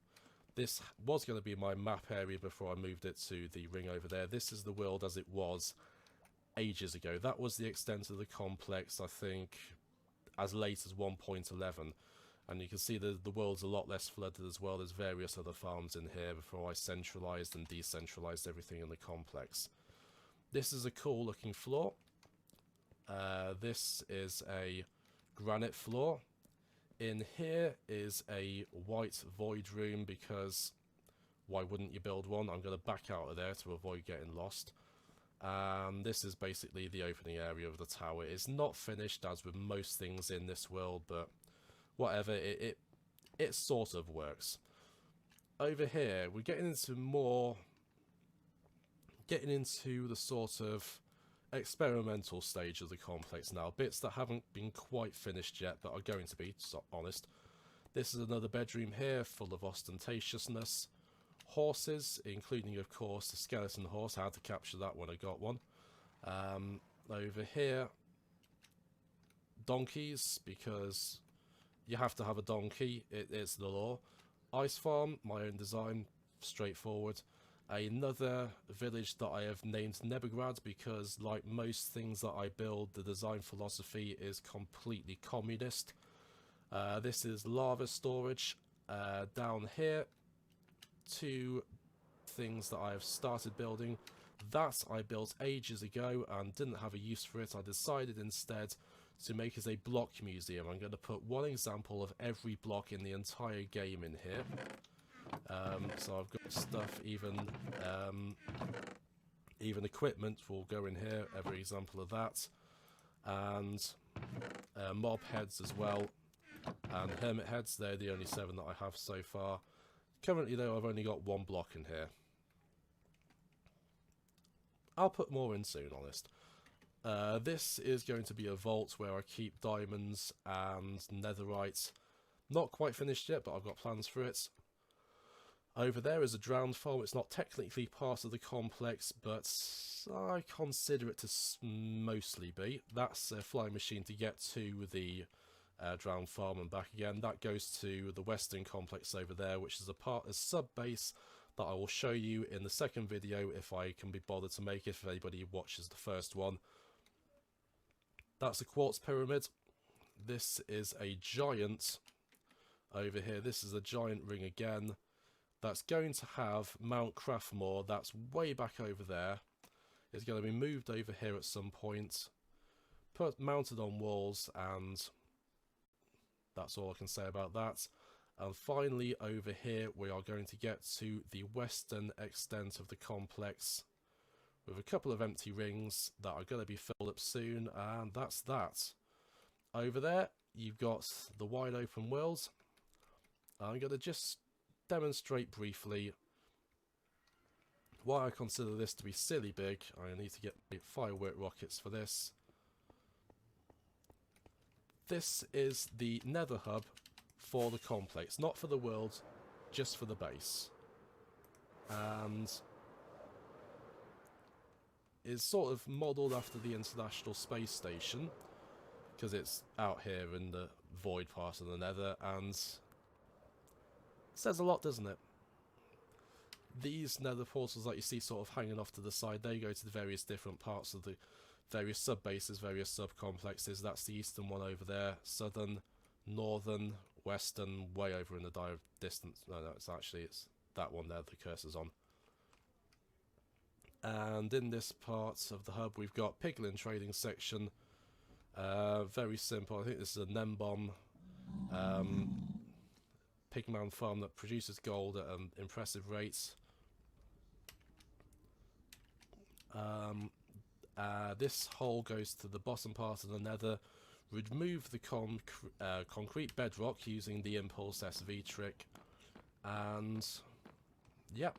This was going to be my map area before I moved it to the ring over there. This is the world as it was ages ago. That was the extent of the complex, I think, as late as 1.11. And you can see the world's a lot less flooded as well. There's various other farms in here before I centralised and decentralised everything in the complex. This is a cool looking floor. This is a granite floor. In here is a white void room, because why wouldn't you build one? I'm going to back out of there to avoid getting lost. This is basically the opening area of the tower. It's not finished, as with most things in this world, but whatever, it sort of works. Over here, we're getting into the sort of experimental stage of the complex now. Bits that haven't been quite finished yet, but are going to be, to be honest. This is another bedroom here, full of ostentatiousness. Horses, including, of course, the skeleton horse. I had to capture that when I got one. Over here, donkeys, because you have to have a donkey. It's the law. Ice farm, my own design, straightforward. Another village that I have named Nebergrad, because like most things that I build, the design philosophy is completely communist. This is lava storage. Down here, two things that I have started building. That I built ages ago and didn't have a use for it. I decided instead to make as a block museum. I'm going to put one example of every block in the entire game in here. So I've got stuff, even equipment will go in here, every example of that, and mob heads as well, and hermit heads. They're the only 7 that I have so far. Currently though, I've only got 1 block in here. I'll put more in soon, honest. This is going to be a vault where I keep diamonds and netherite. Not quite finished yet, but I've got plans for it. Over there is a drowned farm. It's not technically part of the complex, but I consider it to mostly be. That's a flying machine to get to the drowned farm and back again. That goes to the western complex over there, which is a sub-base that I will show you in the second video if I can be bothered to make it, if anybody watches the first one. That's a Quartz Pyramid. This is a giant over here. This is a giant ring again. That's going to have Mount Craftmore. That's way back over there. It's going to be moved over here at some point, mounted on walls, and that's all I can say about that. And finally, over here, we are going to get to the western extent of the complex with a couple of empty rings that are going to be filled up soon, and that's that. Over there, you've got the wide open world. I'm going to just demonstrate briefly why I consider this to be silly big. I need to get firework rockets for this. This is the Nether Hub for the complex, not for the world, just for the base. And is sort of modelled after the International Space Station, because it's out here in the void part of the Nether, and says a lot, doesn't it? These Nether portals that you see sort of hanging off to the side, they go to the various different parts of the various sub-bases, various sub-complexes. That's the eastern one over there, southern, northern, western, way over in the distance. No, it's that one there, the cursor's on. And in this part of the hub, we've got Piglin trading section. Very simple. I think this is a Nembomb pigman farm that produces gold at an impressive rate. This hole goes to the bottom part of the Nether. Remove the concrete bedrock using the Impulse SV trick. And yep,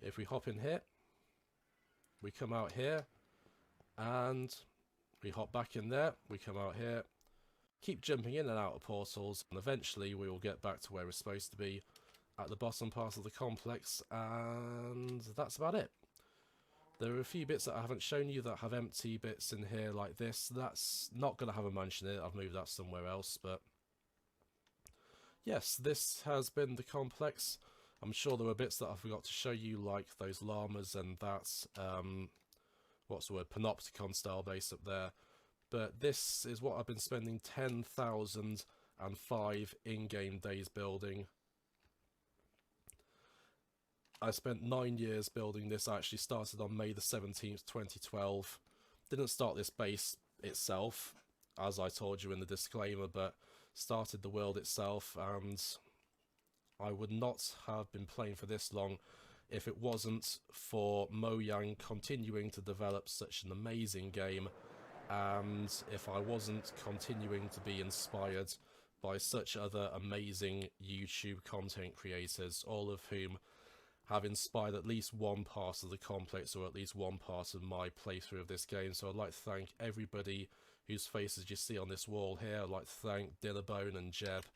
if we hop in here, we come out here, and we hop back in there, we come out here, keep jumping in and out of portals, and eventually we will get back to where we're supposed to be at the bottom part of the complex, and that's about it. There are a few bits that I haven't shown you that have empty bits in here like this. That's not going to have a mention in it. I've moved that somewhere else, but yes, this has been the complex. I'm sure there were bits that I forgot to show you, like those llamas and that, what's the word, panopticon style base up there. But this is what I've been spending 10,005 in-game days building. I spent 9 years building this. I actually started on May the 17th, 2012. Didn't start this base itself, as I told you in the disclaimer, but started the world itself, and I would not have been playing for this long if it wasn't for Mojang continuing to develop such an amazing game, and if I wasn't continuing to be inspired by such other amazing YouTube content creators, all of whom have inspired at least one part of the complex, or at least one part of my playthrough of this game. So I'd like to thank everybody whose faces you see on this wall here. I'd like to thank Dinnerbone and Jeb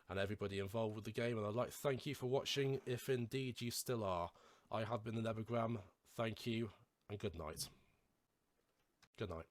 and everybody involved with the game, and I'd like to thank you for watching, if indeed you still are. I have been the Nevergram. Thank you, and good night. Good night.